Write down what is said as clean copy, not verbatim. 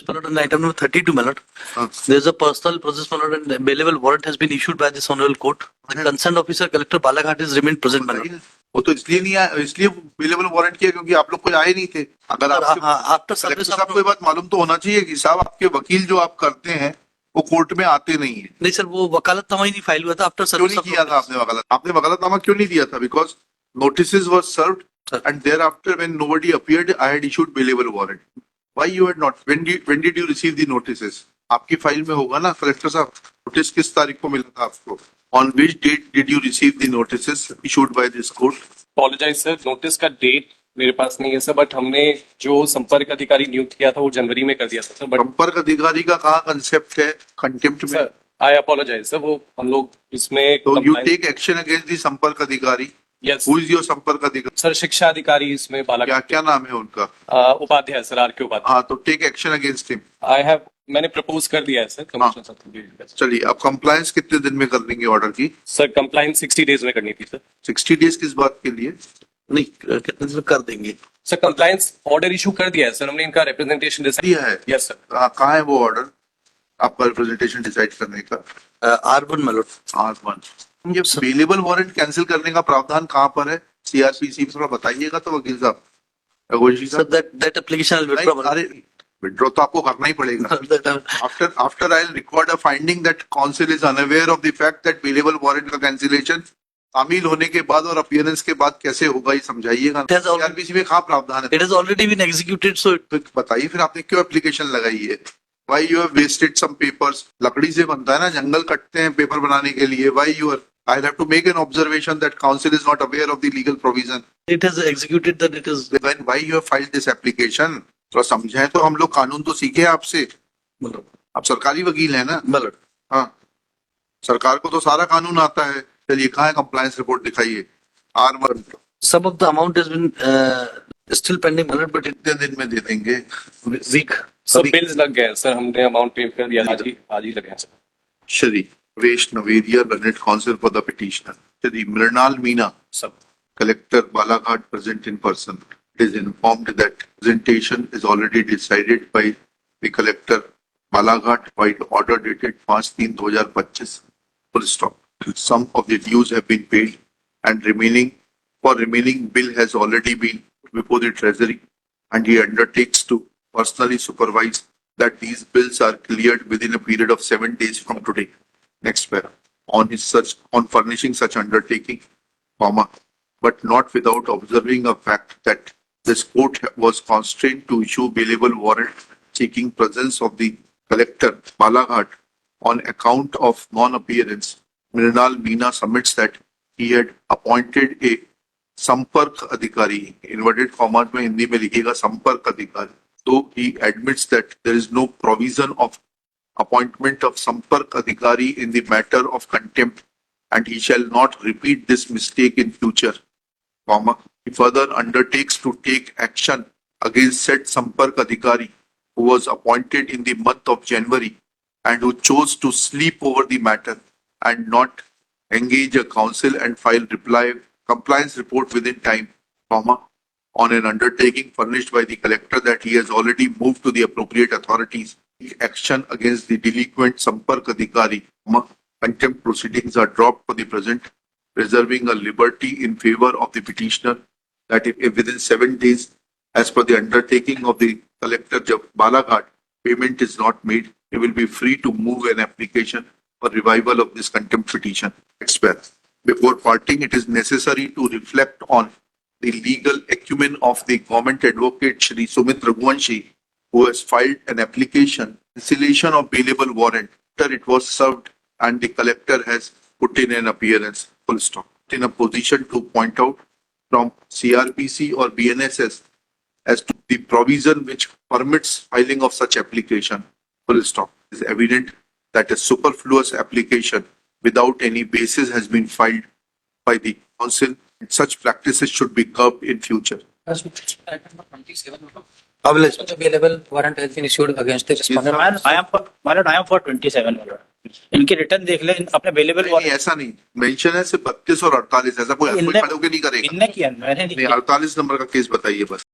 Malad, and item number 32, Malad. There is a personal process, Malad, and bailable warrant has been issued by this honorable court. The concerned officer, Collector Balaghat, is remained present, Malad. वो तो इसलिए नहीं आया, इसलिए available warrant किया क्योंकि आप लोग कोई आए नहीं थे। अगर आपसे आफ्टर कलेक्टर सर्विस साहब को ये बात मालूम तो होना चाहिए कि साहब आपके वकील जो आप करते हैं वो कोर्ट में आते नहीं है। नहीं सर, वो वकालतनामा ही नहीं फाइल हुआ था। आफ्टर क्यों सर्विस नहीं किया था आपने वकालत? आपने वकालतनामा क्यों नहीं दिया था? Because notices were served and thereafter when nobody appeared I had issued bailable warrant. Why you had not? When did you receive the notices? आपकी फाइल में होगा ना कलेक्टर साहब, नोटिस किस तारीख को मिला था आपको? On which date did you receive the notices issued by this court? Apologise sir, notice का डेट मेरे पास नहीं है सर, बट हमने जो संपर्क अधिकारी नियुक्त किया था वो जनवरी में कर दिया था सर। बट संपर्क अधिकारी का कहाँ कंसेप्ट है कंटेम्प्ट में? सर आई अपॉलोजाइज सर, वो हम लोग इसमें तो you take action against the संपर्क अधिकारी। यस हु इज योर संपर्क अधिकारी? सर, शिक्षा अधिकारी इसमें क्या बालाघाट क्या नाम है उनका? उपाध्याय सर, आर के उपाध्याय। हाँ, तो टेक एक्शन अगेंस्ट हिम। मैंने प्रपोज कर दिया है सर कमिश्नर साहब को। चलिए, अब कंप्लायंस कितने दिन में कर देंगे ऑर्डर की? सर कंप्लाइंस 60 डेज में करनी थी सर। 60 डेज किस बात के लिए? नहीं, कितने दिन में कर देंगे सर? कंप्लाइंस ऑर्डर इशू कर दिया है सर हमने, इनका रिप्रेजेंटेशन दिया है। Yes sir. कहाँ है वो ऑर्डर आपका रिप्रेजेंटेशन डिसाइड करने का? R1 Malad। R1। ये बेलेबल वारंट कैंसिल करने का प्रावधान कहाँ पर है सीआरपीसी में? थोड़ा बताइएगा तो वकील साहब। Sir that application I'll withdraw, Malad. अरे विड्रॉ तो आपको करना ही पड़ेगा। After I'll record a finding that counsel is unaware of the fact that bailable warrant का cancellation शामिल होने के बाद और अपीयरेंस के बाद कैसे होगा, ये समझाइएगा। सीआरपीसी में कहाँ प्रावधान है? It has already been executed, so तो बताइए फिर आपने क्यों एप्लीकेशन लगाई है? Why you have wasted some papers? लकड़ी से बनता है ना, जंगल कटते हैं पेपर बनाने के लिए। Why you are? I'll have to make an observation that counsel is not aware of the legal provision. it has executed that it is When why you have filed this application? थोड़ा समझाएं तो, हम लोग कानून तो सीखे आपसे। Malad। आप सरकारी वकील हैं ना? Malad। हाँ, सरकार को तो सारा कानून आता है। चलिए, कहाँ है कंप्लायंस रिपोर्ट? दिखाइए। R1 Some of the amount has been still pending, Malad, but it कितने दिन में दे देंगे? weak. सर बिल्स लग गए सर, हमने अमाउंट पे कर दिया, आज ही लगे हैं sir. Shri Vesh Navedia, learned counsel for the petitioner. Shri Mrinal Meena, सब Collector Balaghat, present in person. It is informed that presentation is already decided by the Collector Balaghat by order dated 5/3/2025. Full stop. Some of the dues have been paid and remaining bill has already been before the Treasury, and he undertakes to personally supervise that these bills are cleared within a period of 7 days from today. Next para. On furnishing such undertaking, but not without observing a fact that this court was constrained to issue bailable warrant seeking presence of the collector Balaghat on account of non-appearance. Mrinal Meena submits that he had appointed a संपर्क अधिकारी, inverted commas में हिंदी में लिखिएगा संपर्क अधिकारी, तो he admits that there is no provision of appointment of संपर्क अधिकारी in the matter of contempt and he shall not repeat this mistake in future, comma. He further undertakes to take action against said संपर्क अधिकारी who was appointed in the month of January and who chose to sleep over the matter and not engage a counsel and file compliance report within time, comma, on an undertaking furnished by the collector that he has already moved to the appropriate authorities. Action against the delinquent Sampark Adhikari, comma, contempt proceedings are dropped for the present, reserving a liberty in favor of the petitioner that if within 7 days, as per the undertaking of the collector Balaghat, payment is not made, he will be free to move an application for revival of this contempt petition. Before parting, it is necessary to reflect on the legal acumen of the government advocate Shri Sumit Raghuvanshi, who has filed an application cancellation of bailable warrant after it was served and the collector has put in an appearance. Full stop. In a position to point out from CRPC or BNSS as to the provision which permits filing of such application. Full stop. It is evident that a superfluous application without any basis has been filed by the council. Such practices should be curbed in future. Available warrant has been issued against the respondent. I am for 27. इनके return देख ले अपने available नहीं, ऐसा नहीं mention है, सिर्फ 32 और 48, ऐसा कोई खड़े होकर नहीं करेगा। इनने किया, मैंने नहीं किया। 48 नंबर का केस बताइए बस।